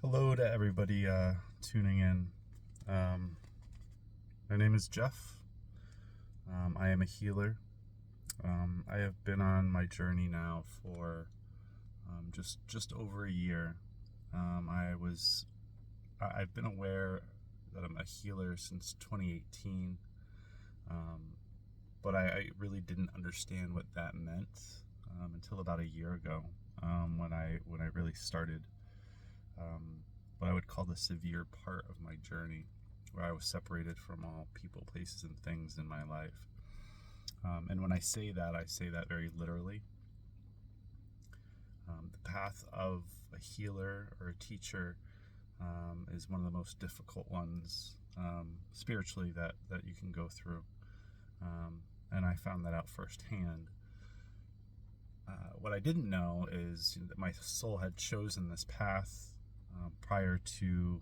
Hello to everybody tuning in. Um, my name is Jeff. I am a healer. I have been on my journey now for just over a year. I've been aware that I'm a healer since 2018, um, but I really didn't understand what that meant until about a year ago, when I really started um, what I would call the severe part of my journey, where I was separated from all people, places, and things in my life. And when I say that very literally. The path of a healer or a teacher is one of the most difficult ones spiritually that you can go through. And I found that out firsthand. What I didn't know is that my soul had chosen this path prior to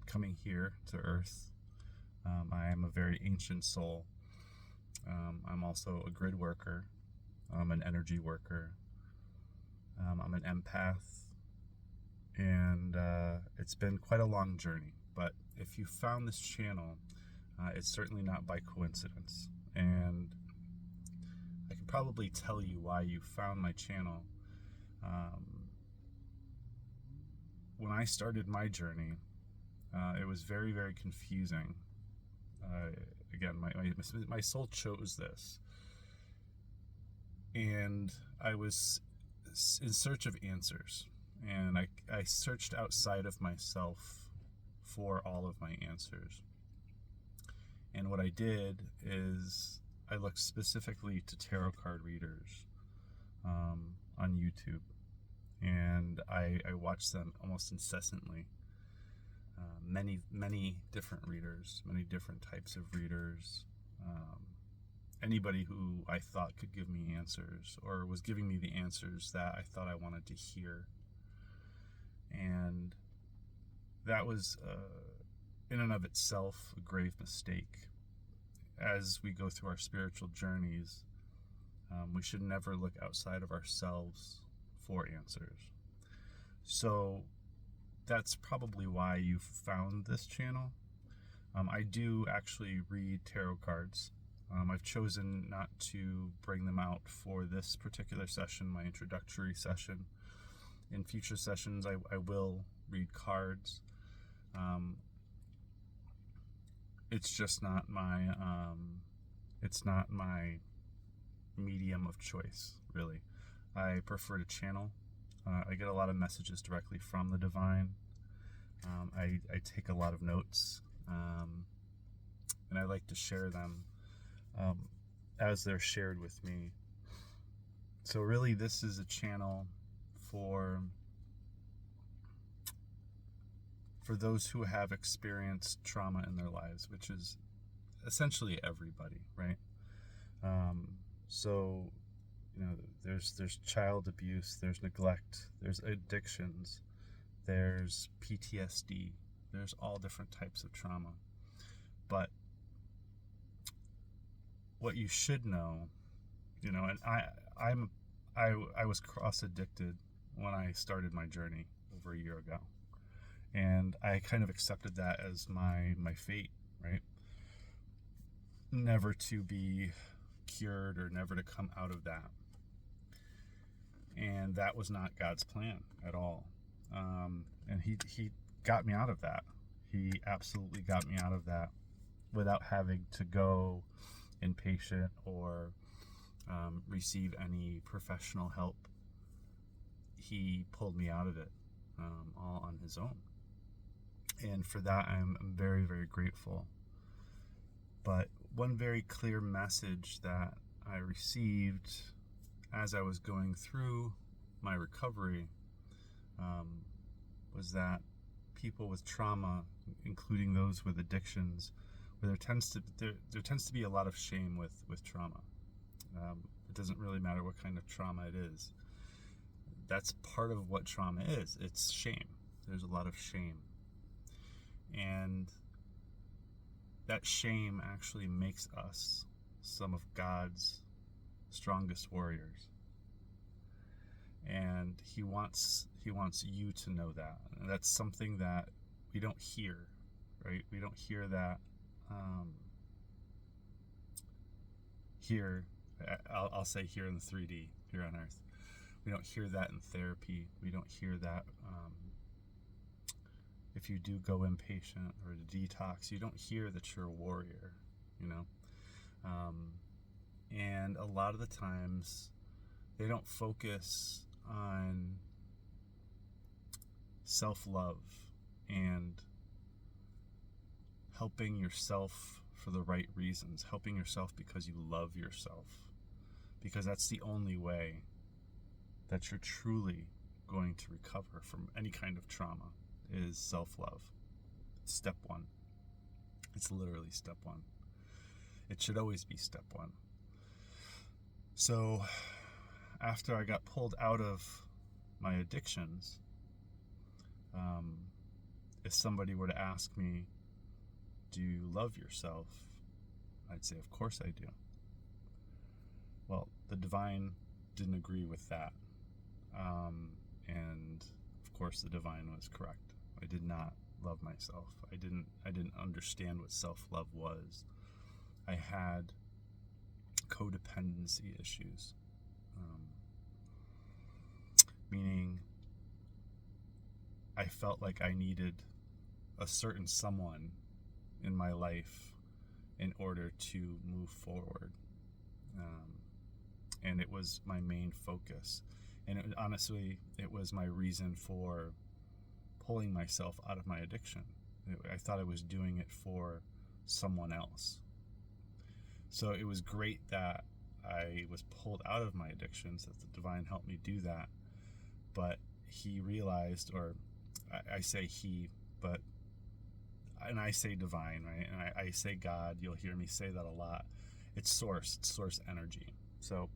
coming here to Earth. I am a very ancient soul. I'm also a grid worker. I'm an energy worker. I'm an empath. And it's been quite a long journey. But if you found this channel, it's certainly not by coincidence. And I can probably tell you why you found my channel. When I started my journey, it was very, very confusing. Again, my soul chose this. And I was in search of answers. And I searched outside of myself for all of my answers. And what I did is I looked specifically to tarot card readers on YouTube. And I watched them almost incessantly. Many different readers, many different types of readers. Anybody who I thought could give me answers or was giving me the answers that I thought I wanted to hear. And that was, in and of itself, a grave mistake. As we go through our spiritual journeys, we should never look outside of ourselves for answers. So that's probably why you found this channel. I do actually read tarot cards. I've chosen not to bring them out for this particular session, my introductory session. In future sessions, I will read cards. It's just not my it's not my medium of choice, really. I prefer to channel. I get a lot of messages directly from the divine. I take a lot of notes, and I like to share them as they're shared with me. So really, this is a channel for those who have experienced trauma in their lives, which is essentially everybody, right? So, there's child abuse, there's neglect, there's addictions, there's PTSD, there's all different types of trauma. But what you should know, and I was cross addicted when I started my journey over a year ago. And I kind of accepted that as my fate, right? Never to be cured or never to come out of that. And that was not God's plan at all. And he got me out of that. He absolutely got me out of that without having to go inpatient or receive any professional help. He pulled me out of it all on his own. And for that, I'm very, very grateful. But one very clear message that I received as I was going through my recovery was that people with trauma, including those with addictions, where there tends to be a lot of shame with trauma. It doesn't really matter what kind of trauma it is. That's part of what trauma is. It's shame. There's a lot of shame. And that shame actually makes us some of God's strongest warriors. And he wants you to know that. And that's something that we don't hear, right? We don't hear that here. I'll say here in the 3D, here on Earth. We don't hear that in therapy. We don't hear that if you do go inpatient or to detox. You don't hear that you're a warrior, you know. And a lot of the times, they don't focus on self-love and helping yourself for the right reasons, helping yourself because you love yourself, because that's the only way that you're truly going to recover from any kind of trauma, is self-love. It's step one. It's literally step one. It should always be step one. So after I got pulled out of my addictions, if somebody were to ask me, do you love yourself? I'd say, of course I do. Well, the divine didn't agree with that. And of course the divine was correct. I did not love myself. I didn't understand what self-love was. I had codependency issues. Meaning I felt like I needed a certain someone in my life in order to move forward. And it was my main focus. And honestly, it was my reason for pulling myself out of my addiction. I thought I was doing it for someone else. So it was great that I was pulled out of my addictions, that the divine helped me do that. But he realized, or I say he, but, and I say divine, right? And I say God. You'll hear me say that a lot. It's source energy. So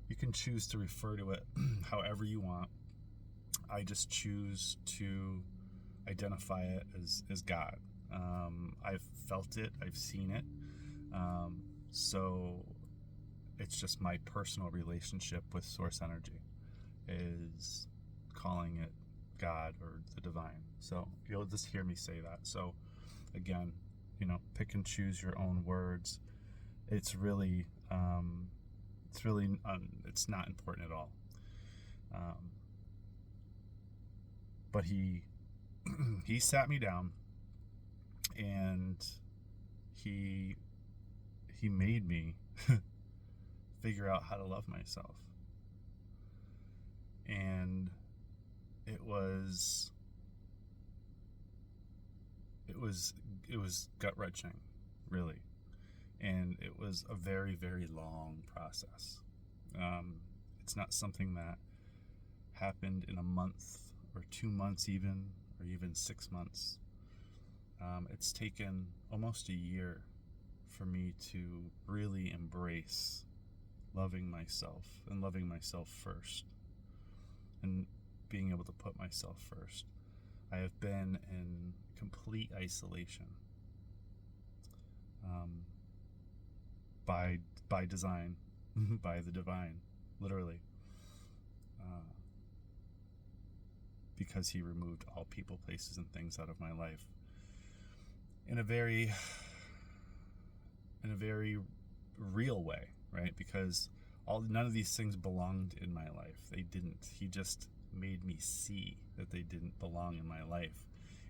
you can choose to refer to it however you want. I just choose to identify it as God. I've felt it, I've seen it. So it's just my personal relationship with source energy is calling it God or the divine. So you'll just hear me say that. So again, pick and choose your own words. It's really, it's not important at all. But he sat me down and he made me figure out how to love myself. And it was gut-wrenching, really. And it was a very, very long process. It's not something that happened in a month or 2 months even, or even 6 months. It's taken almost a year for me to really embrace loving myself and loving myself first and being able to put myself first. I have been in complete isolation by design, by the divine, literally, because he removed all people, places, and things out of my life in a very real way, right? Because none of these things belonged in my life. They didn't. He just made me see that they didn't belong in my life.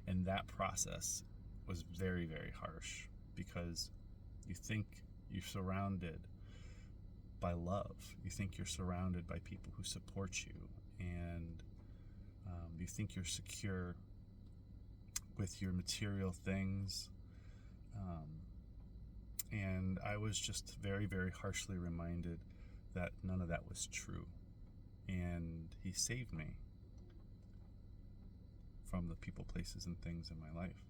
And that process was very, very harsh, because you think you're surrounded by love. You think you're surrounded by people who support you, and you think you're secure with your material things. And I was just very, very harshly reminded that none of that was true. And he saved me from the people, places, and things in my life.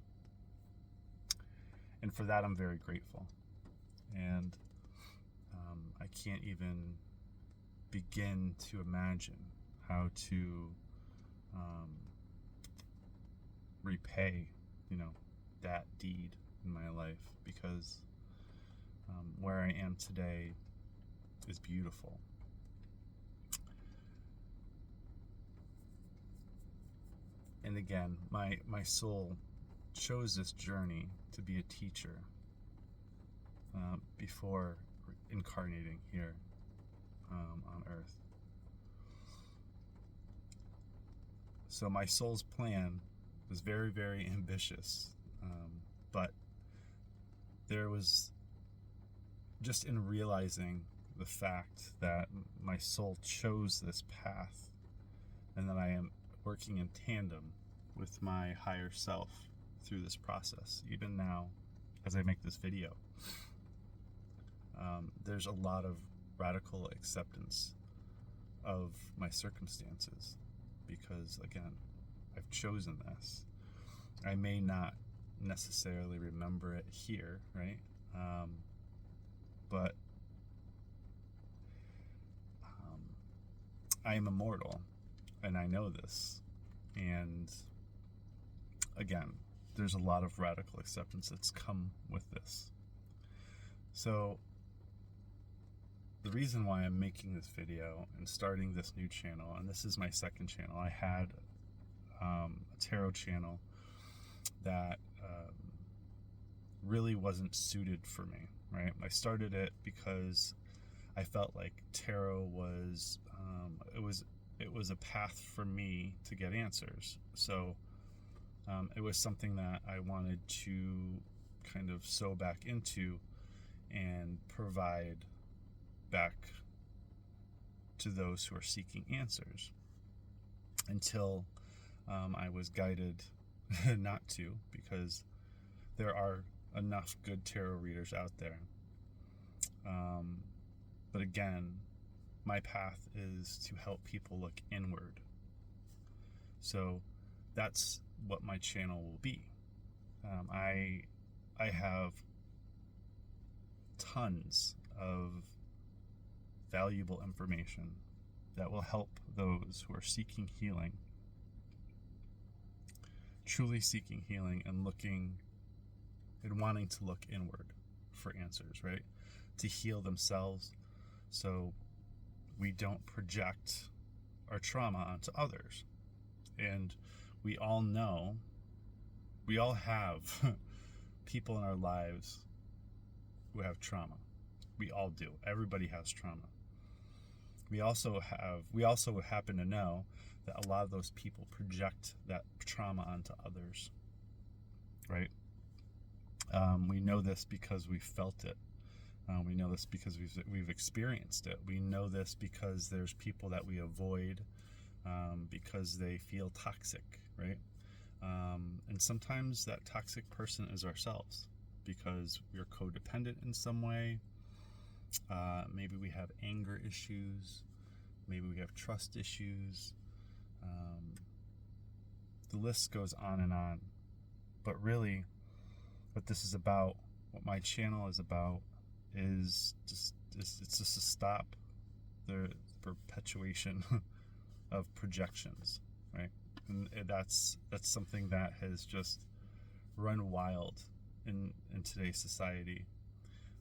And for that, I'm very grateful. And I can't even begin to imagine how to repay, that deed in my life, because where I am today is beautiful. And again, my soul chose this journey to be a teacher before incarnating here on Earth. So my soul's plan was very, very ambitious, but there was, just in realizing the fact that my soul chose this path and that I am working in tandem with my higher self through this process, even now as I make this video, there's a lot of radical acceptance of my circumstances because, again, I've chosen this. I may not necessarily remember it here, right? But I am immortal, and I know this. And again, there's a lot of radical acceptance that's come with this. So the reason why I'm making this video and starting this new channel, and this is my second channel, I had a tarot channel that really wasn't suited for me, right? I started it because I felt like tarot was it was a path for me to get answers. So it was something that I wanted to kind of sew back into and provide back to those who are seeking answers, until I was guided not to, because there are enough good tarot readers out there. But again, my path is to help people look inward. So that's what my channel will be. I have tons of valuable information that will help those who are seeking healing, truly seeking healing, and looking and wanting to look inward for answers, right? To heal themselves so we don't project our trauma onto others. And we all know, we all have people in our lives who have trauma. We all do. Everybody has trauma. We also happen to know that a lot of those people project that trauma onto others, right? We know this because we've felt it. We know this because we've experienced it. We know this because there's people that we avoid because they feel toxic, right? And sometimes that toxic person is ourselves because we're codependent in some way. Maybe we have anger issues. Maybe we have trust issues. The list goes on and on. But really, what this is about, what my channel is about, is it's just to stop the perpetuation of projections, right? And that's something that has just run wild in today's society.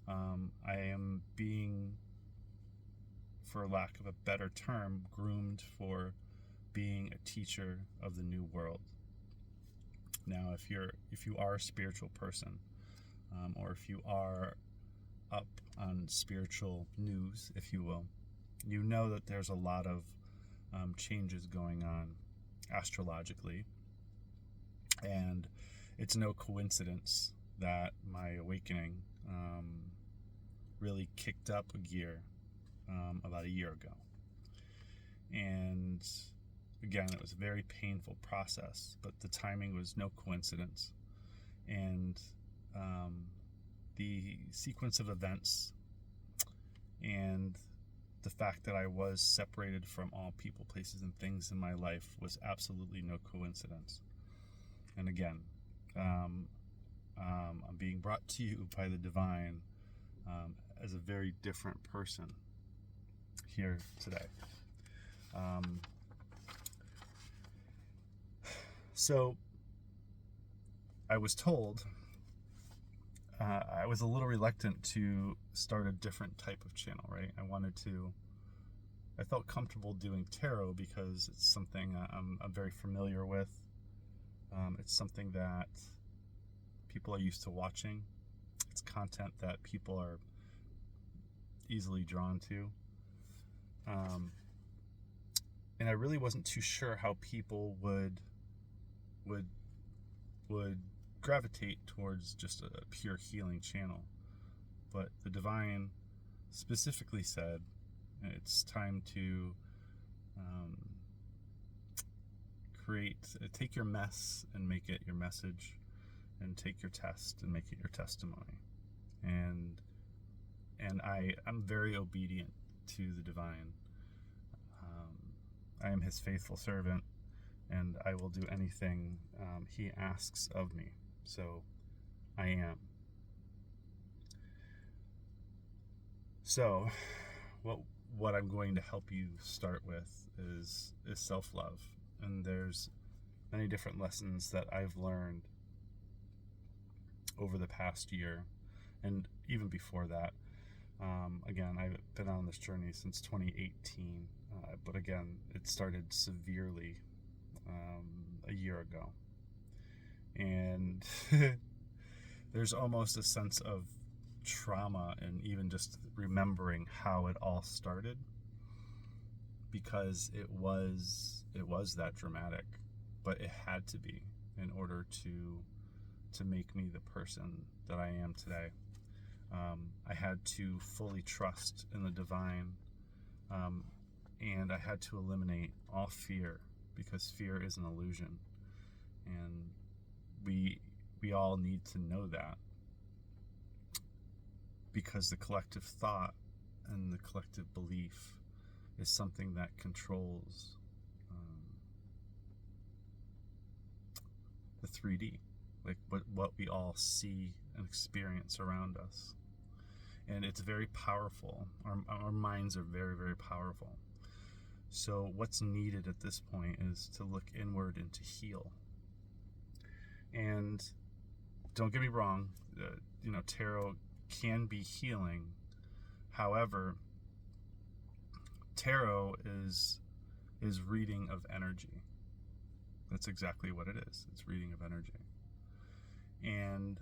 I am being, for lack of a better term, groomed for being a teacher of the new world. Now, if you are a spiritual person, or if you are up on spiritual news, if you will, you know that there's a lot of changes going on astrologically, and it's no coincidence that my awakening really kicked up a gear about a year ago. And again, it was a very painful process, but the timing was no coincidence. And the sequence of events and the fact that I was separated from all people, places, and things in my life was absolutely no coincidence. And again, I'm being brought to you by the divine as a very different person here today. So I was told, I was a little reluctant to start a different type of channel, right? I felt comfortable doing tarot because it's something I'm very familiar with. It's something that people are used to watching. It's content that people are easily drawn to. And I really wasn't too sure how people would gravitate towards just a pure healing channel. But the divine specifically said it's time to take your mess and make it your message, and take your test and make it your testimony. And I'm very obedient to the divine. I am his faithful servant, and I will do anything he asks of me. So I am. So what I'm going to help you start with is self-love. And there's many different lessons that I've learned over the past year, and even before that. Again, I've been on this journey since 2018, but again, it started severely a year ago. And there's almost a sense of trauma and even just remembering how it all started, because it was that dramatic, but it had to be in order to make me the person that I am today. I had to fully trust in the divine, and I had to eliminate all fear, because fear is an illusion, and we all need to know that, because the collective thought and the collective belief is something that controls the 3D, like what we all see and experience around us. And it's very powerful. Our minds are very, very powerful. So what's needed at this point is to look inward and to heal. And don't get me wrong, tarot can be healing. However, tarot is reading of energy. That's exactly what it is. It's reading of energy. And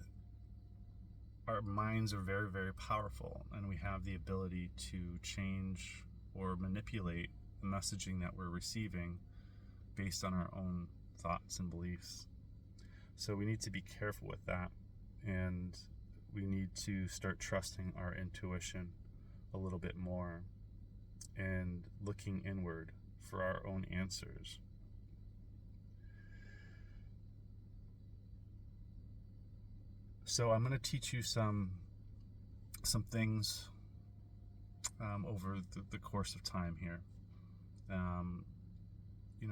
our minds are very, very powerful, and we have the ability to change or manipulate the messaging that we're receiving based on our own thoughts and beliefs. So we need to be careful with that, and we need to start trusting our intuition a little bit more and looking inward for our own answers. So I'm going to teach you some things over the course of time here.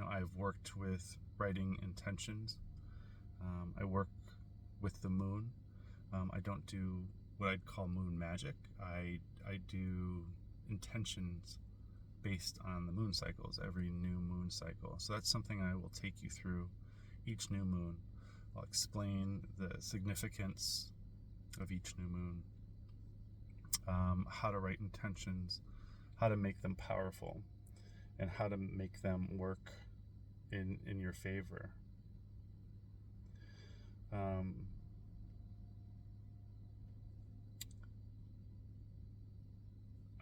I've worked with writing intentions. I work with the moon. I don't do what I'd call moon magic. I do intentions based on the moon cycles, every new moon cycle. So that's something I will take you through each new moon. I'll explain the significance of each new moon, how to write intentions, how to make them powerful, and how to make them work in your favor.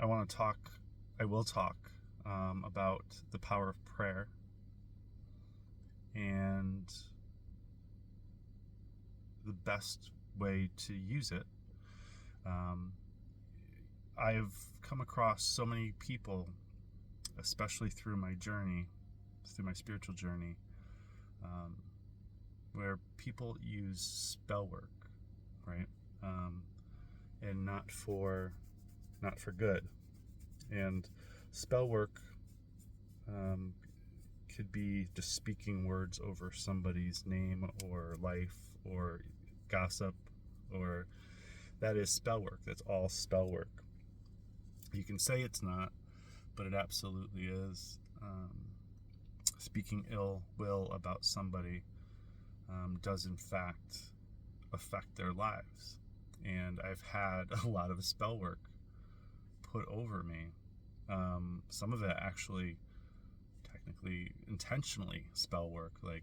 I will talk about the power of prayer and the best way to use it. I've come across so many people, especially through my spiritual journey, where people use spell work, right? And not for good. And spell work could be just speaking words over somebody's name or life or gossip, or that is spell work. That's all spell work. You can say it's not, but it absolutely is. Speaking ill will about somebody does in fact affect their lives. And I've had a lot of spell work put over me. Some of it actually technically intentionally spell work, like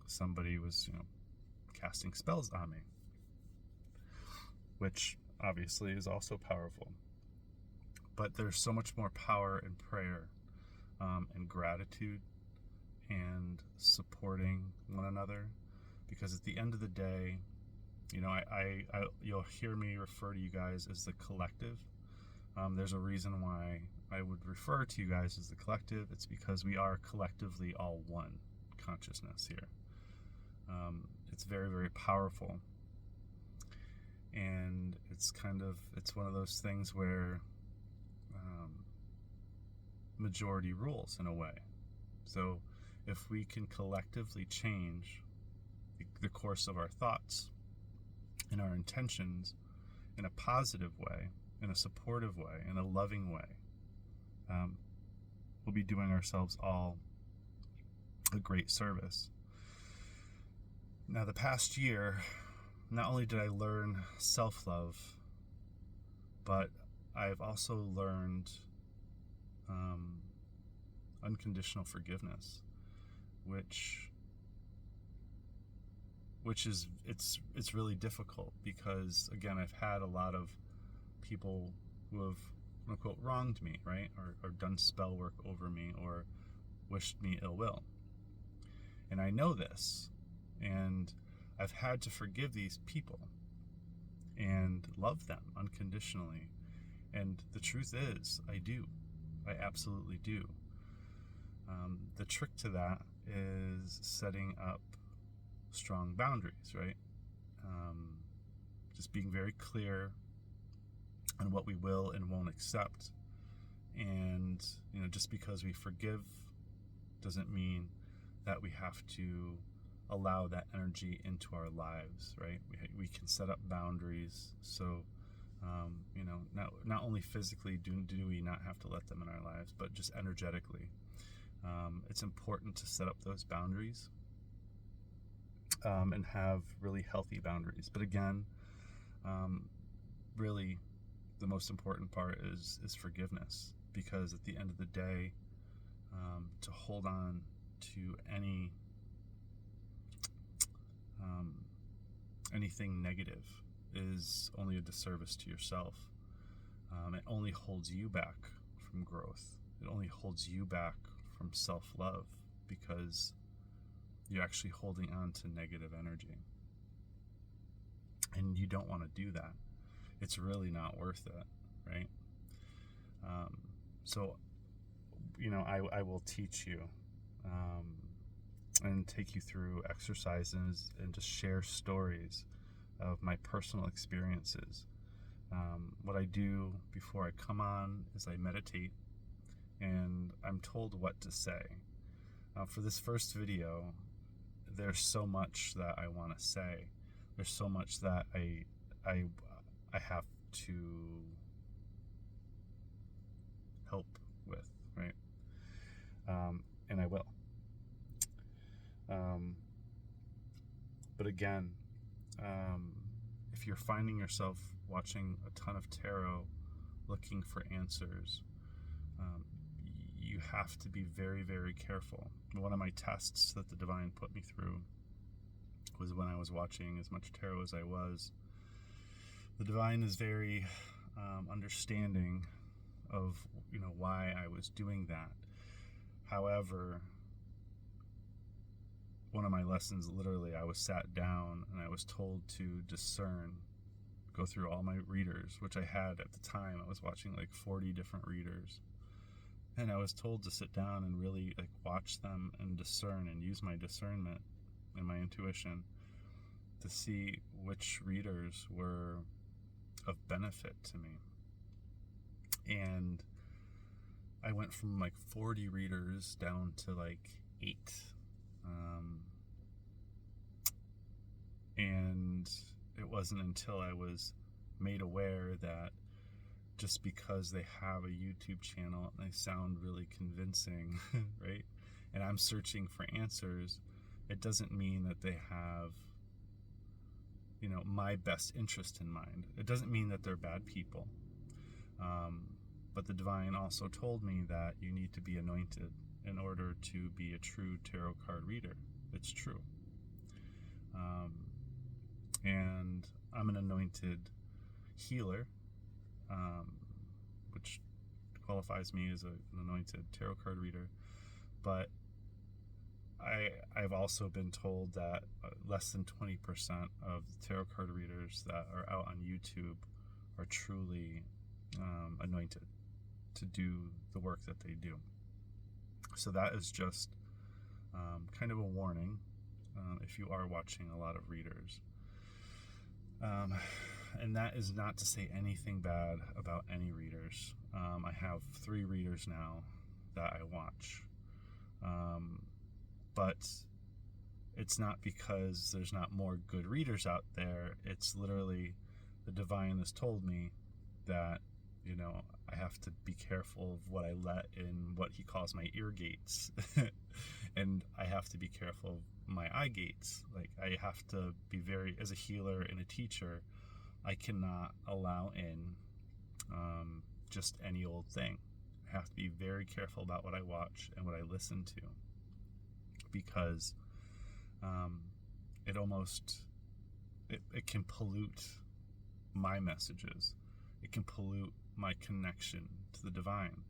somebody was, casting spells on me, which obviously is also powerful. But there's so much more power in prayer, and gratitude, and supporting one another, because at the end of the day, you'll hear me refer to you guys as the collective. There's a reason why I would refer to you guys as the collective. It's because we are collectively all one consciousness here. It's very, very powerful. And it's one of those things where majority rules in a way. So if we can collectively change the course of our thoughts and our intentions in a positive way, in a supportive way, in a loving way, we'll be doing ourselves all a great service. Now, the past year, not only did I learn self-love, but I've also learned unconditional forgiveness, which is it's really difficult, because again, I've had a lot of people who have, quote unquote, wronged me, right, or done spell work over me, or wished me ill will, and I know this, and I've had to forgive these people and love them unconditionally. And the truth is, I absolutely do. The trick to that is setting up strong boundaries, right? Just being very clear on what we will and won't accept. And, just because we forgive doesn't mean that we have to allow that energy into our lives, right? We can set up boundaries. So, not only physically do we not have to let them in our lives, but just energetically. It's important to set up those boundaries, and have really healthy boundaries. But again, really the most important part is forgiveness, because at the end of the day, to hold on to anything negative is only a disservice to yourself. It only holds you back from growth. It only holds you back from self-love, because you're actually holding on to negative energy. And you don't want to do that. It's really not worth it, right? So, I will teach you and take you through exercises and just share stories of my personal experiences. What I do before I come on is I meditate, and I'm told what to say. For this first video, there's so much that I want to say. There's so much that I have to help with, right? And I will. But again, if you're finding yourself watching a ton of tarot, looking for answers, you have to be very, very careful. One of my tests that the divine put me through was when I was watching as much tarot as I was. The divine is very understanding of why I was doing that. However, one of my lessons, literally, I was sat down and I was told to discern, go through all my readers, which I had at the time. I was watching like 40 different readers, and I was told to sit down and really watch them and discern and use my discernment and my intuition to see which readers were of benefit to me. And I went from 40 readers down to 8. And it wasn't until I was made aware that just because they have a YouTube channel and they sound really convincing, right? And I'm searching for answers, it doesn't mean that they have, my best interest in mind. It doesn't mean that they're bad people. But the divine also told me that you need to be anointed in order to be a true tarot card reader. It's true. And I'm an anointed healer, which qualifies me as an anointed tarot card reader. But I've also been told that less than 20% of the tarot card readers that are out on YouTube are truly anointed to do the work that they do. So that is just kind of a warning if you are watching a lot of readers. And that is not to say anything bad about any readers. I have 3 readers now that I watch. But it's not because there's not more good readers out there. It's literally the divine has told me that, I have to be careful of what I let in what he calls my ear gates. And I have to be careful of my eye gates. Like, I have to be as a healer and a teacher, I cannot allow in just any old thing. I have to be very careful about what I watch and what I listen to, because it can pollute my messages. It can pollute my connection to the divine.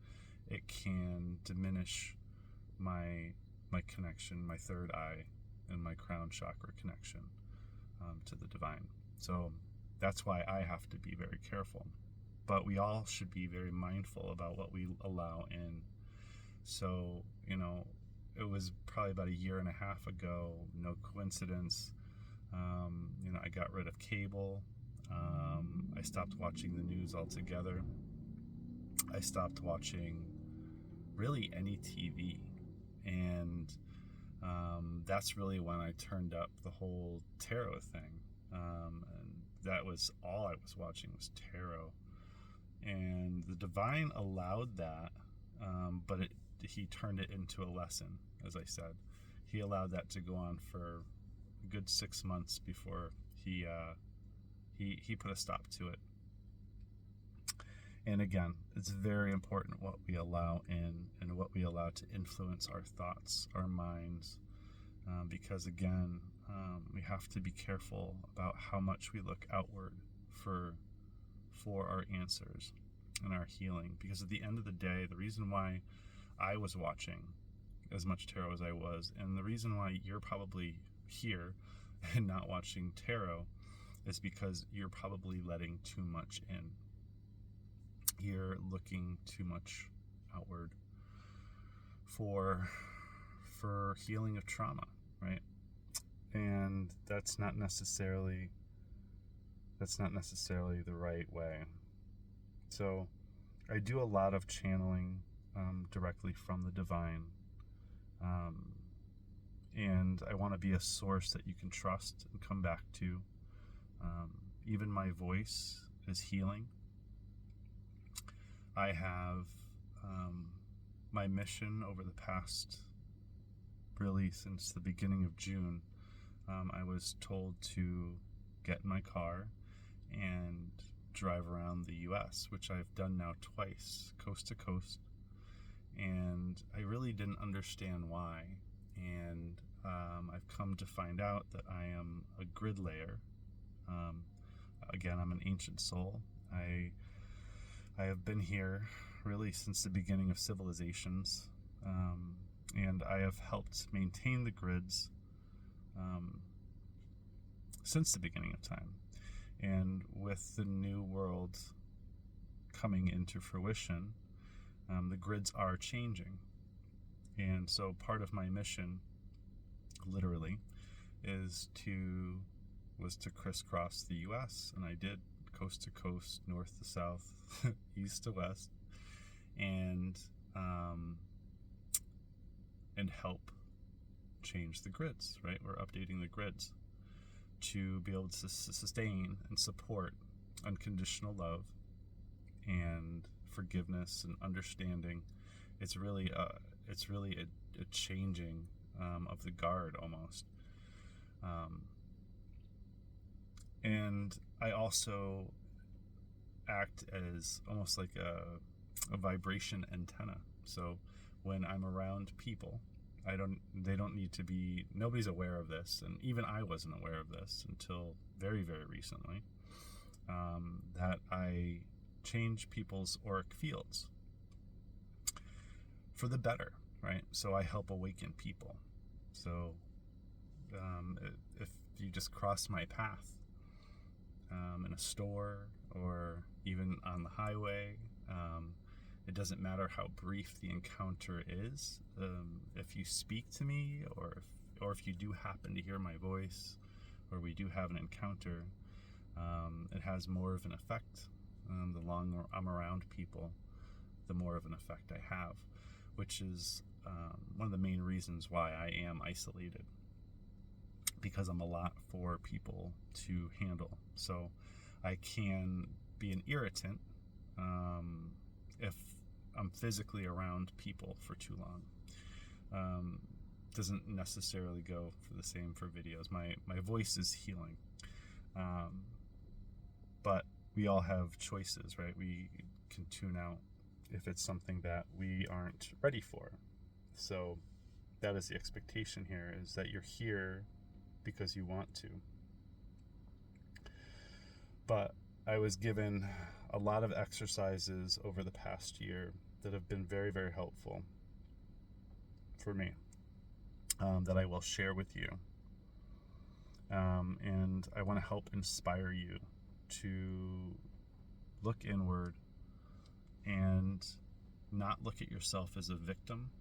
It can diminish my connection, my third eye, and my crown chakra connection to the divine. So that's why I have to be very careful. But we all should be very mindful about what we allow in. So, it was probably about 1.5 years ago, no coincidence, I got rid of cable. I stopped watching the news altogether. I stopped watching really any TV. And that's really when I turned up the whole tarot thing. And that was all I was watching was tarot. And the divine allowed that, but he turned it into a lesson, as I said. He allowed that to go on for a good 6 months before he put a stop to it. And again, it's very important what we allow in and what we allow to influence our thoughts, our minds, because again, we have to be careful about how much we look outward for our answers and our healing. Because at the end of the day, the reason why I was watching as much tarot as I was, and the reason why you're probably here and not watching tarot, is because you're probably letting too much in. You're looking too much outward for healing of trauma, right? And that's not necessarily the right way. So I do a lot of channeling directly from the divine, and I want to be a source that you can trust and come back to. Even my voice is healing. I have my mission over the past, really since the beginning of June, I was told to get in my car and drive around the US, which I've done now twice, coast to coast, and I really didn't understand why. And I've come to find out that I am a grid layer. Again, I'm an ancient soul. I have been here really since the beginning of civilizations, and I have helped maintain the grids since the beginning of time. And with the new world coming into fruition, the grids are changing. And so part of my mission, literally, was to crisscross the US, and I did, coast to coast, north to south, east to west, and help change the grids, right? We're updating the grids to be able to sustain and support unconditional love and forgiveness and understanding. It's really a changing of the guard almost. And I also act as almost like a vibration antenna. So when I'm around people, they don't need to be, nobody's aware of this, and even I wasn't aware of this until very, very recently, that I change people's auric fields for the better, right? So I help awaken people. So if you just cross my path in a store or even on the highway, it doesn't matter how brief the encounter is. If you speak to me, or if you do happen to hear my voice, or we do have an encounter, it has more of an effect. The longer I'm around people, the more of an effect I have, which is one of the main reasons why I am isolated, because I'm a lot for people to handle. So I can be an irritant if I'm physically around people for too long. Doesn't necessarily go for the same for videos. My voice is healing. But we all have choices, right? We can tune out if it's something that we aren't ready for. So that is the expectation here, is that you're here because you want to. But I was given a lot of exercises over the past year that have been very, very helpful for me, that I will share with you. And I want to help inspire you to look inward and not look at yourself as a victim,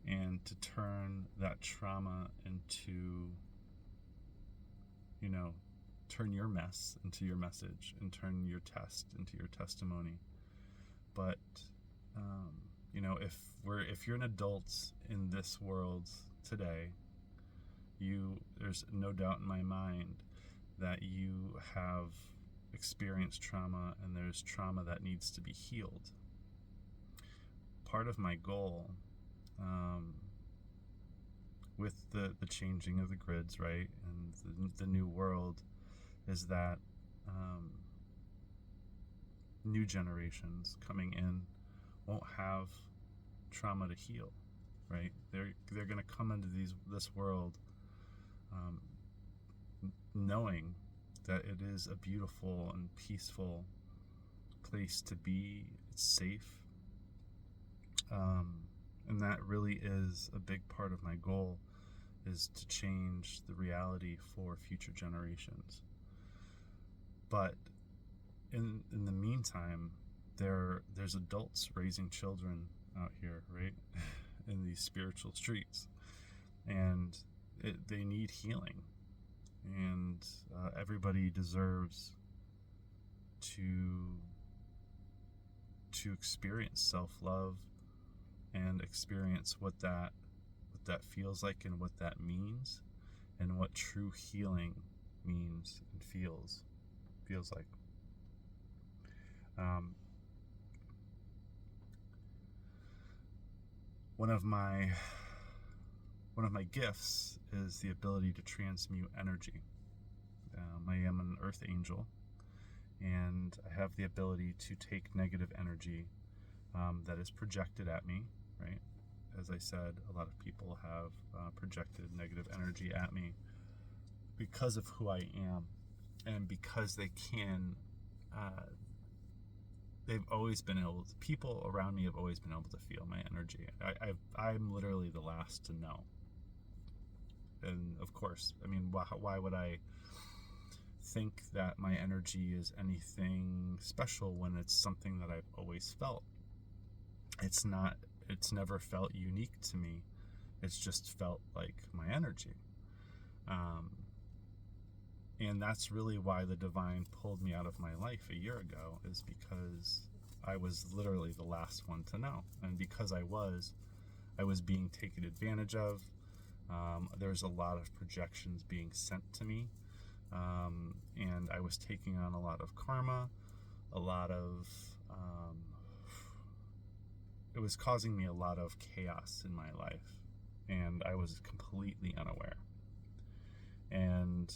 and to turn that trauma into, turn your mess into your message, and turn your test into your testimony. But if you're an adult in this world today, there's no doubt in my mind that you have experienced trauma, and there's trauma that needs to be healed. Part of my goal with the changing of the grids, right, and the new world, is that new generations coming in won't have trauma to heal, right? They're going to come into this world knowing that it is a beautiful and peaceful place to be. It's safe, and that really is a big part of my goal, is to change the reality for future generations. But in the meantime, there's adults raising children out here, right, in these spiritual streets, and they need healing, and everybody deserves to experience self-love and experience what that feels like, and what that means, and what true healing means and feels like. One of my gifts is the ability to transmute energy. I am an earth angel, and I have the ability to take negative energy that is projected at me, right? As I said, a lot of people have projected negative energy at me because of who I am, and because they can, people around me have always been able to feel my energy. I'm literally the last to know. And of course, I mean, why would I think that my energy is anything special when it's something that I've always felt? It's never felt unique to me. It's just felt like my energy. And that's really why the divine pulled me out of my life a year ago, is because I was literally the last one to know. And because I was being taken advantage of. There's a lot of projections being sent to me, and I was taking on a lot of karma, it was causing me a lot of chaos in my life, and I was completely unaware. And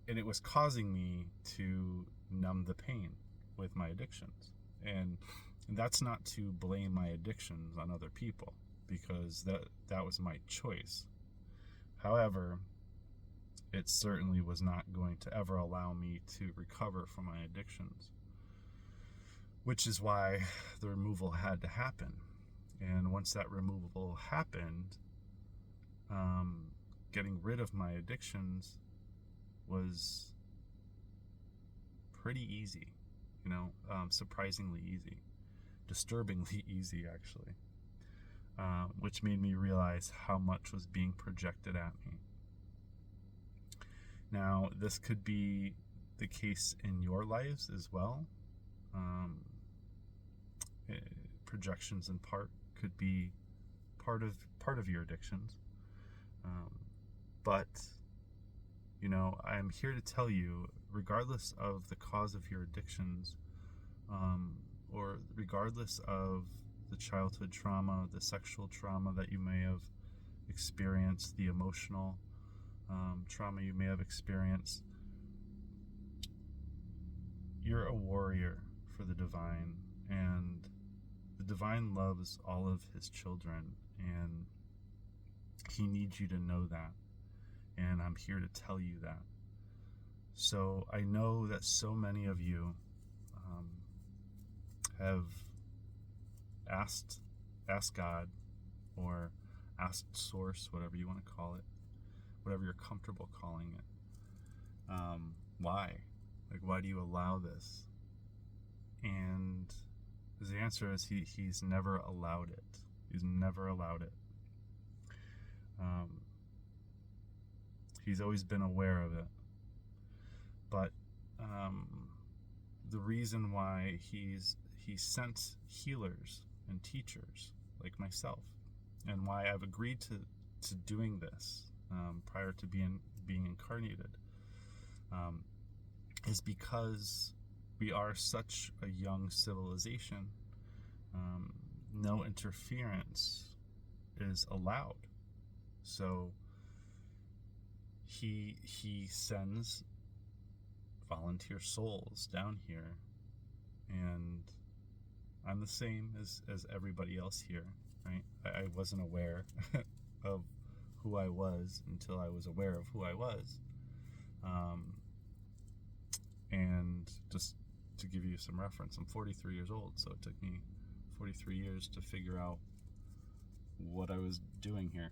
it was causing me to numb the pain with my addictions. And And that's not to blame my addictions on other people, because that was my choice. However, it certainly was not going to ever allow me to recover from my addictions, which is why the removal had to happen. And once that removal happened, getting rid of my addictions was pretty easy, surprisingly easy, disturbingly easy, actually, which made me realize how much was being projected at me. Now, this could be the case in your lives as well. Projections in part could be part of your addictions, but I'm here to tell you, regardless of the cause of your addictions, or regardless of the childhood trauma, the sexual trauma that you may have experienced, the emotional trauma you may have experienced, you're a warrior for the divine, and the divine loves all of his children, and he needs you to know that, and I'm here to tell you that. So I know that so many of you have asked God, or asked Source, whatever you want to call it, whatever you're comfortable calling it. Why? Why do you allow this? And the answer is he's never allowed it. He's never allowed it. He's always been aware of it. But the reason why he sent healers and teachers like myself, and why I've agreed to doing this prior to being incarnated, is because we are such a young civilization. No interference is allowed. So he sends volunteer souls down here, and I'm the same as everybody else here, right? I wasn't aware of who I was until I was aware of who I was. And just to give you some reference, I'm 43 years old, so it took me 43 years to figure out what I was doing here.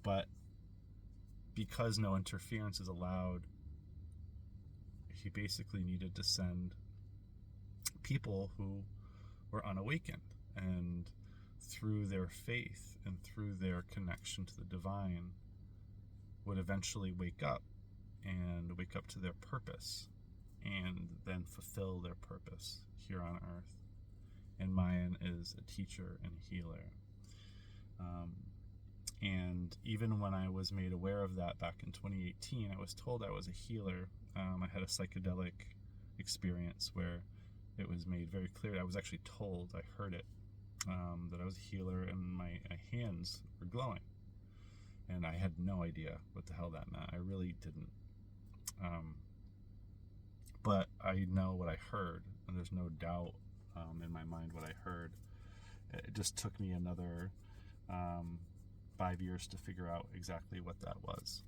But because no interference is allowed, he basically needed to send people who were unawakened, and through their faith and through their connection to the divine would eventually wake up to their purpose, and then fulfill their purpose here on earth. And Mayan is a teacher and a healer. And even when I was made aware of that back in 2018, I was told I was a healer. I had a psychedelic experience where it was made very clear. I was actually told, I heard it, that I was a healer, and my hands were glowing. And I had no idea what the hell that meant. I really didn't. But I know what I heard, and there's no doubt in my mind what I heard. It just took me another 5 years to figure out exactly what that was.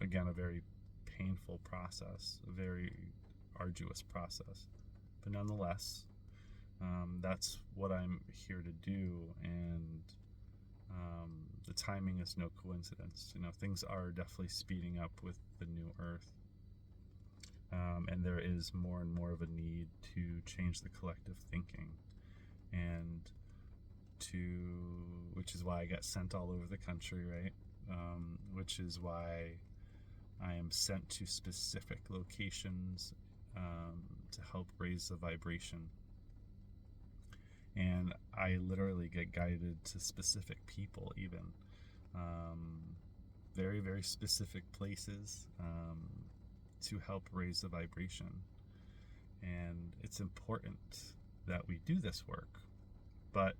Again, a very painful process, a very arduous process. But nonetheless, that's what I'm here to do, and the timing is no coincidence. Things are definitely speeding up with the new Earth, and there is more and more of a need to change the collective thinking, and which is why I got sent all over the country, right? Which is why I am sent to specific locations to help raise the vibration. And I literally get guided to specific people, even very, very specific places to help raise the vibration. And it's important that we do this work, but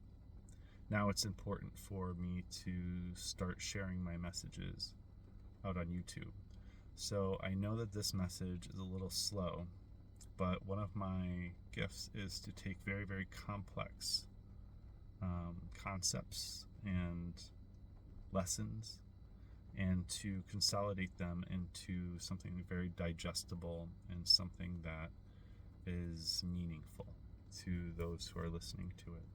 now it's important for me to start sharing my messages out on YouTube. So I know that this message is a little slow, but one of my gifts is to take very, very complex concepts and lessons and to consolidate them into something very digestible and something that is meaningful to those who are listening to it.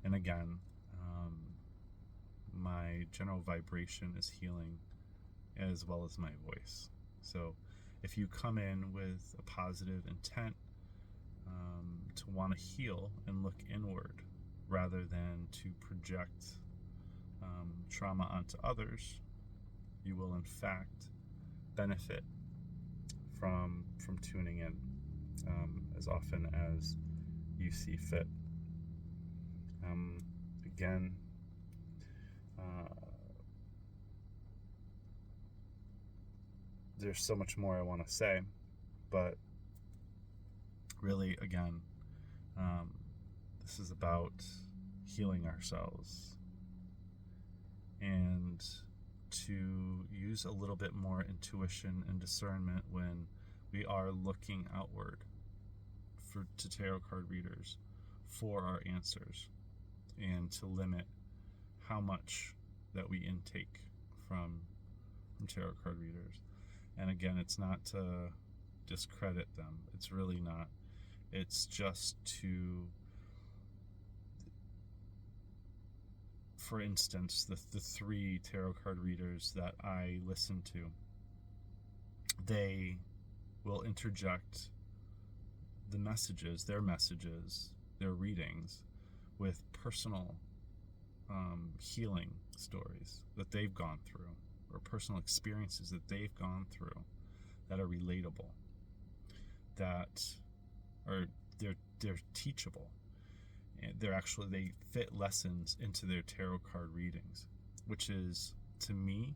And again, my general vibration is healing as well as my voice. So if you come in with a positive intent to want to heal and look inward rather than to project trauma onto others, you will in fact benefit from tuning in as often as you see fit. Again, there's so much more I want to say, but really, again, this is about healing ourselves and to use a little bit more intuition and discernment when we are looking outward to tarot card readers for our answers, and to limit how much that we intake from tarot card readers. And again, it's not to discredit them. It's really not. It's just to, for instance, the 3 tarot card readers that I listen to, they will interject the messages, their readings, with personal healing stories that they've gone through, or personal experiences that they've gone through that are relatable, that are they're teachable, and they fit lessons into their tarot card readings, which is, to me,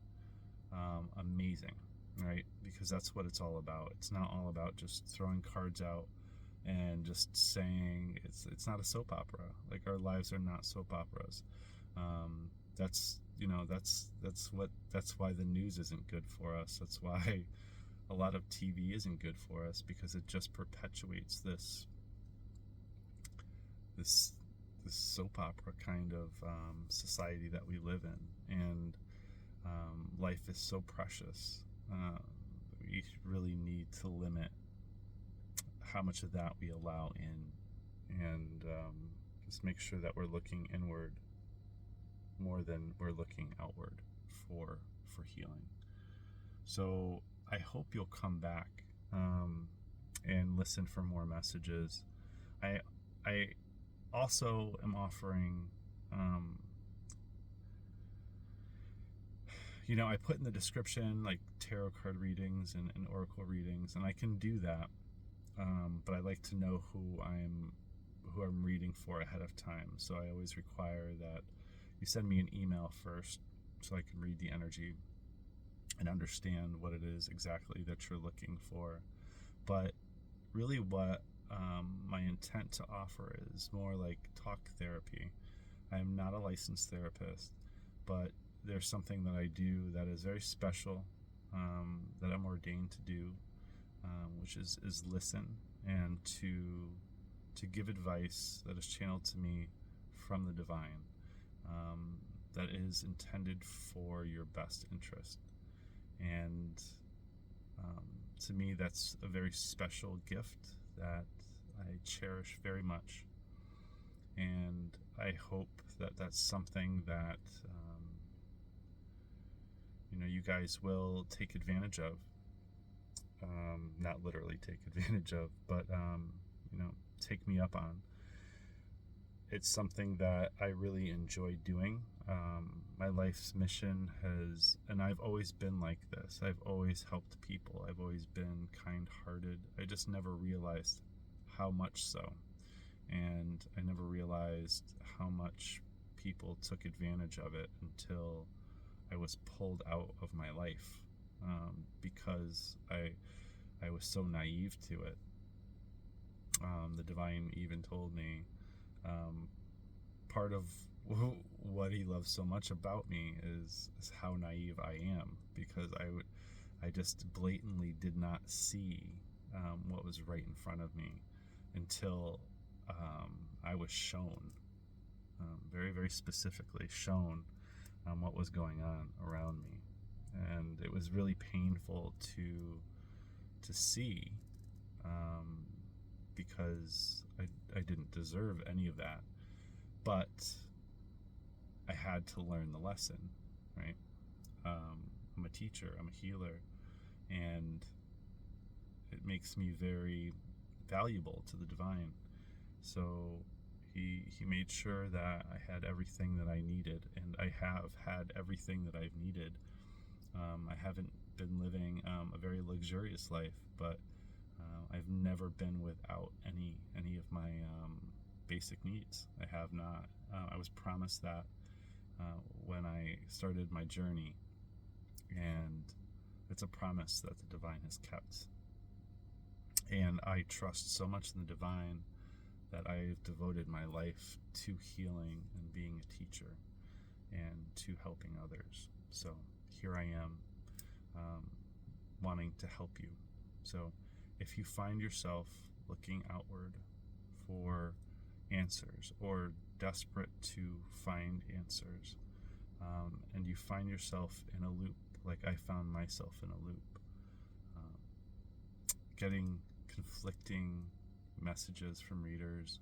amazing, right? Because that's what it's all about. It's not all about just throwing cards out and just saying it's not a soap opera. Like, our lives are not soap operas. That's why the news isn't good for us. That's why a lot of TV isn't good for us, because it just perpetuates this soap opera kind of society that we live in. And life is so precious. We really need to limit how much of that we allow in, and just make sure that we're looking inward more than we're looking outward for healing. So I hope you'll come back and listen for more messages. I also am offering, I put in the description like tarot card readings and oracle readings, and I can do that, but I like to know who I'm reading for ahead of time. So I always require that you send me an email first so I can read the energy and understand what it is exactly that you're looking for. But really what my intent to offer is more like talk therapy. I am not a licensed therapist, but there's something that I do that is very special, that I'm ordained to do, which is listen and to give advice that is channeled to me from the divine, that is intended for your best interest. And to me, that's a very special gift that I cherish very much. And I hope that that's something that you guys will take advantage of. Not literally take advantage of, but take me up on. It's something that I really enjoy doing. My life's mission and I've always been like this. I've always helped people. I've always been kind-hearted. I just never realized how much so. And I never realized how much people took advantage of it until I was pulled out of my life, because I was so naive to it. The divine even told me, part of what he loves so much about me is how naive I am, because I just blatantly did not see what was right in front of me until I was shown, very, very specifically shown, what was going on around me. And it was really painful to see, because I didn't deserve any of that. But I had to learn the lesson, right? I'm a teacher, I'm a healer, and it makes me very valuable to the divine. So he made sure that I had everything that I needed, and I have had everything that I've needed. I haven't been living a very luxurious life, but I've never been without any of my basic needs. I have not. I was promised that when I started my journey, and it's a promise that the divine has kept. And I trust so much in the divine that I've devoted my life to healing and being a teacher and to helping others. So here I am, wanting to help you. So if you find yourself looking outward for answers, or desperate to find answers, and you find yourself in a loop, like I found myself in a loop, getting conflicting messages from readers,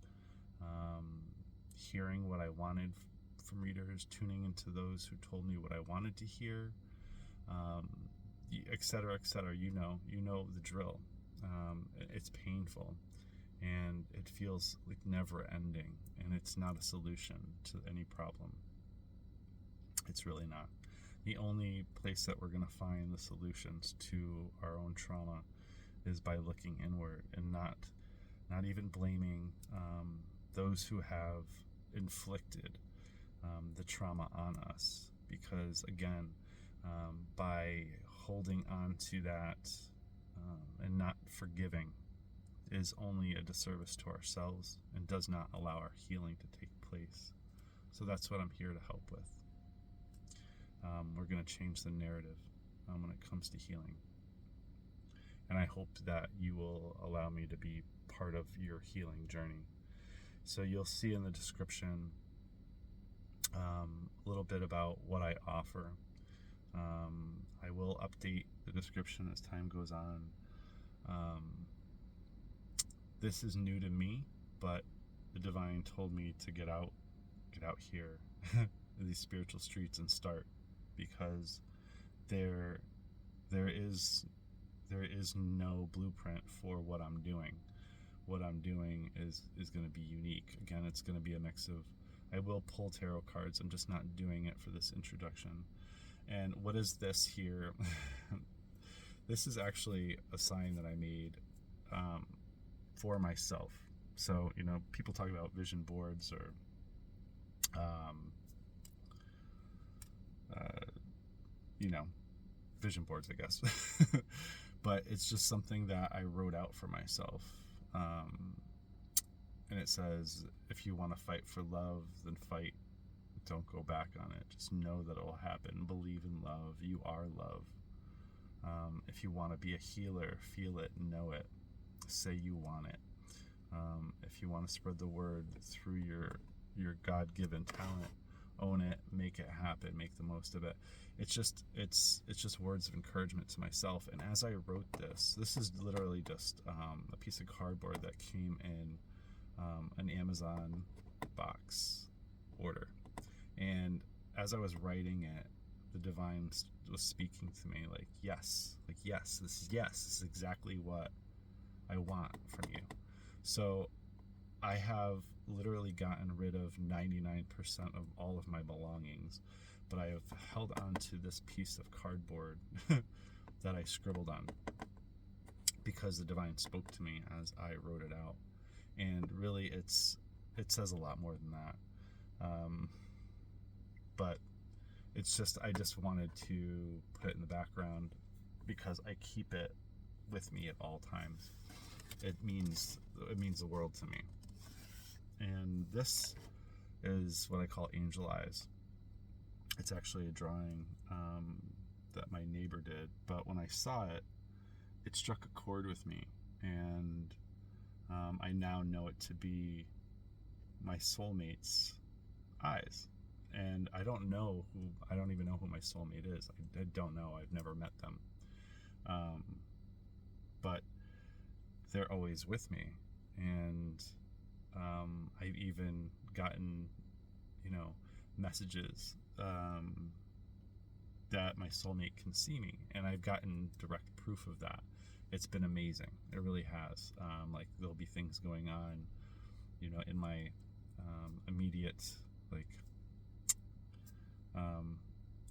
hearing what I wanted from readers, tuning into those who told me what I wanted to hear, etc., etc. You know the drill. It's painful, and it feels like never ending, and it's not a solution to any problem. It's really not. The only place that we're going to find the solutions to our own trauma is by looking inward, and not even blaming those who have inflicted the trauma on us, because again, by holding on to that and not forgiving is only a disservice to ourselves and does not allow our healing to take place. So that's what I'm here to help with. We're going to change the narrative when it comes to healing. And I hope that you will allow me to be part of your healing journey. So you'll see in the description a little bit about what I offer. I will update the description as time goes on. This is new to me, but the divine told me to get out here in these spiritual streets and start, because there is no blueprint for what I'm doing. What I'm doing is going to be unique. Again, it's going to be a mix of, I will pull tarot cards, I'm just not doing it for this introduction. And what is this here? This is actually a sign that I made for myself. So, people talk about vision boards, or vision boards, I guess. But it's just something that I wrote out for myself. And it says, if you want to fight for love, then fight. Don't go back on it. Just know that it will happen. Believe in love. You are love. If you want to be a healer, feel it, know it. Say you want it. If you want to spread the word through your God-given talent, own it, make it happen, make the most of it. It's just words of encouragement to myself. And as I wrote this is literally just a piece of cardboard that came in an Amazon box order. And as I was writing it, the divine was speaking to me like, yes, this is exactly what I want from you. So I have literally gotten rid of 99% of all of my belongings, but I have held on to this piece of cardboard that I scribbled on, because the divine spoke to me as I wrote it out. And really it says a lot more than that. But it's just, I just wanted to put it in the background because I keep it with me at all times. It means the world to me. And this is what I call angel eyes. It's actually a drawing that my neighbor did, but when I saw it, it struck a chord with me, and I now know it to be my soulmate's eyes. And I don't even know who my soulmate is. I don't know. I've never met them. But they're always with me. And I've even gotten, messages that my soulmate can see me. And I've gotten direct proof of that. It's been amazing. It really has. Like, there'll be things going on, in my immediate,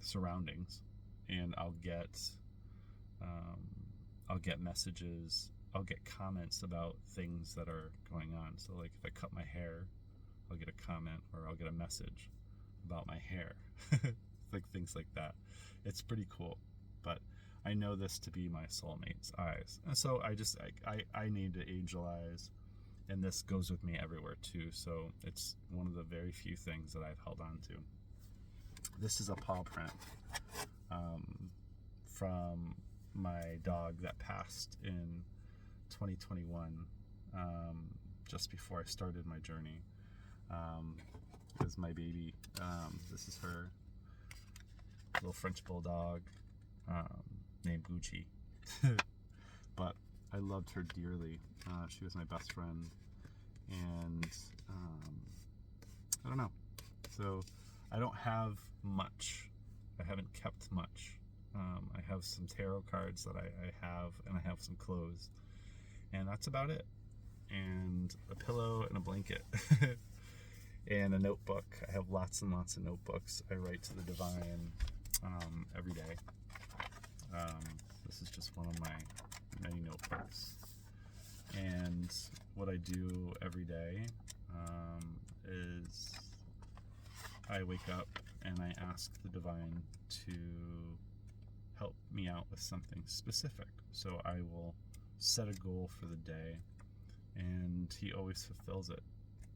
surroundings, and I'll get messages, I'll get comments about things that are going on. So like if I cut my hair, I'll get a comment, or I'll get a message about my hair. Like things like that. It's pretty cool. But I know this to be my soulmate's eyes. And so I need to angelize, and this goes with me everywhere too. So it's one of the very few things that I've held on to. This is a paw print from my dog that passed in 2021, just before I started my journey. This is my baby. This is her little French bulldog named Gucci. But I loved her dearly. She was my best friend, and I don't know. So I don't have much. I haven't kept much. I have some tarot cards that I have, and I have some clothes, and that's about it. And a pillow and a blanket. And a notebook. I have lots and lots of notebooks. I write to the divine every day. This is just one of my many notebooks. And what I do every day is I wake up and I ask the divine to help me out with something specific. So I will set a goal for the day, and he always fulfills it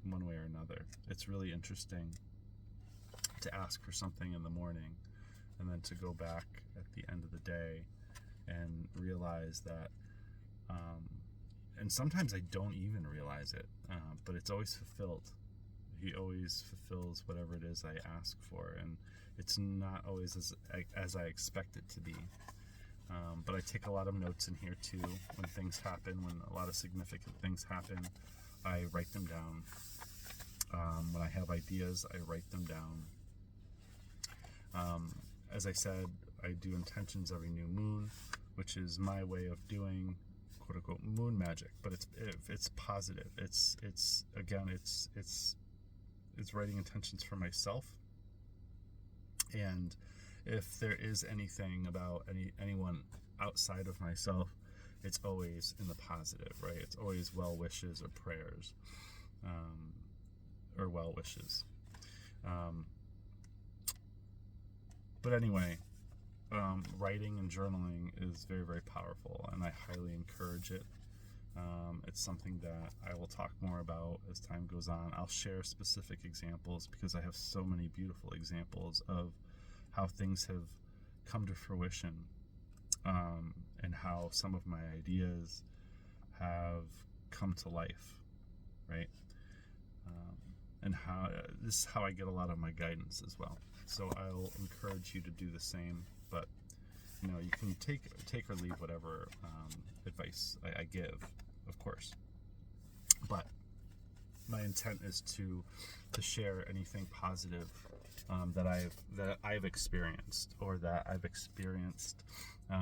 one way or another. It's really interesting to ask for something in the morning and then to go back at the end of the day and realize that, and sometimes I don't even realize it, but it's always fulfilled. He always fulfills whatever it is I ask for, and it's not always as I expect it to be. But I take a lot of notes in here too. When things happen, when a lot of significant things happen, I write them down. When I have ideas, I write them down. As I said, I do intentions every new moon, which is my way of doing quote unquote moon magic, but it's positive. It's writing intentions for myself. And if there is anything about anyone outside of myself, it's always in the positive, right? It's always well wishes or prayers, or well wishes. But anyway, writing and journaling is very, very powerful, and I highly encourage it. It's something that I will talk more about as time goes on. I'll share specific examples because I have so many beautiful examples of how things have come to fruition, and how some of my ideas have come to life, right? And how this is how I get a lot of my guidance as well. So I'll encourage you to do the same, but you can take or leave whatever advice I give, of course. But my intent is to share anything positive that I've experienced, or that I've experienced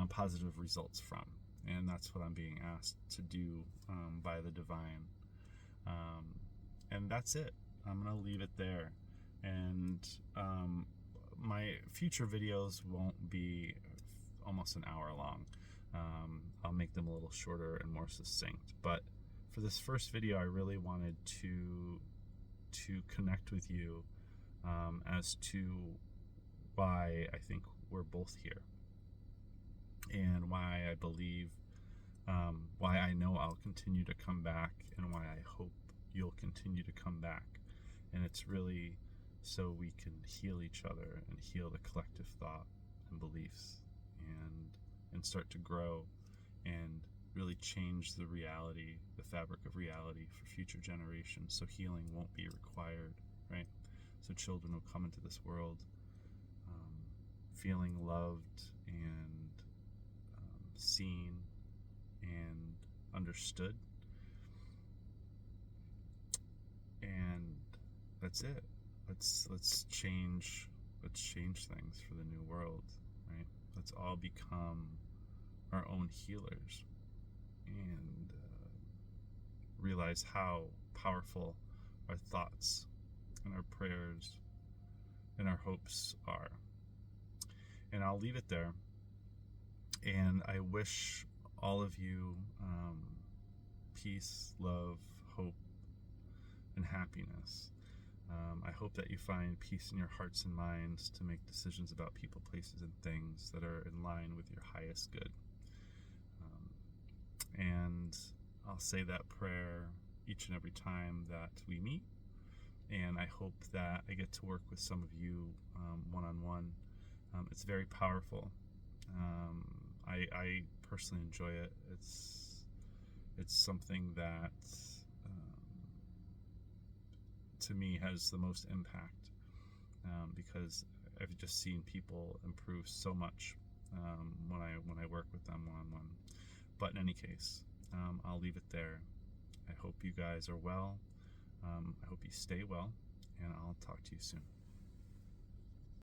positive results from, and that's what I'm being asked to do by the divine. And that's it. I'm gonna leave it there, and my future videos won't be almost an hour long. I'll make them a little shorter and more succinct, but for this first video I really wanted to connect with you as to why I think we're both here, and why I believe, why I know I'll continue to come back, and why I hope you'll continue to come back. And it's really so we can heal each other and heal the collective thought and beliefs, and start to grow and really change the reality, the fabric of reality for future generations, so healing won't be required, right? So children will come into this world feeling loved and seen and understood, and that's it. Let's change things for the new world, right? Let's all become our own healers and realize how powerful our thoughts and our prayers and our hopes are. And I'll leave it there. And I wish all of you peace, love, hope, and happiness. I hope that you find peace in your hearts and minds to make decisions about people, places, and things that are in line with your highest good. And I'll say that prayer each and every time that we meet. And I hope that I get to work with some of you one-on-one. It's very powerful. I personally enjoy it. It's something that to me has the most impact because I've just seen people improve so much when I work with them one-on-one. But in any case, I'll leave it there. I hope you guys are well. I hope you stay well, and I'll talk to you soon.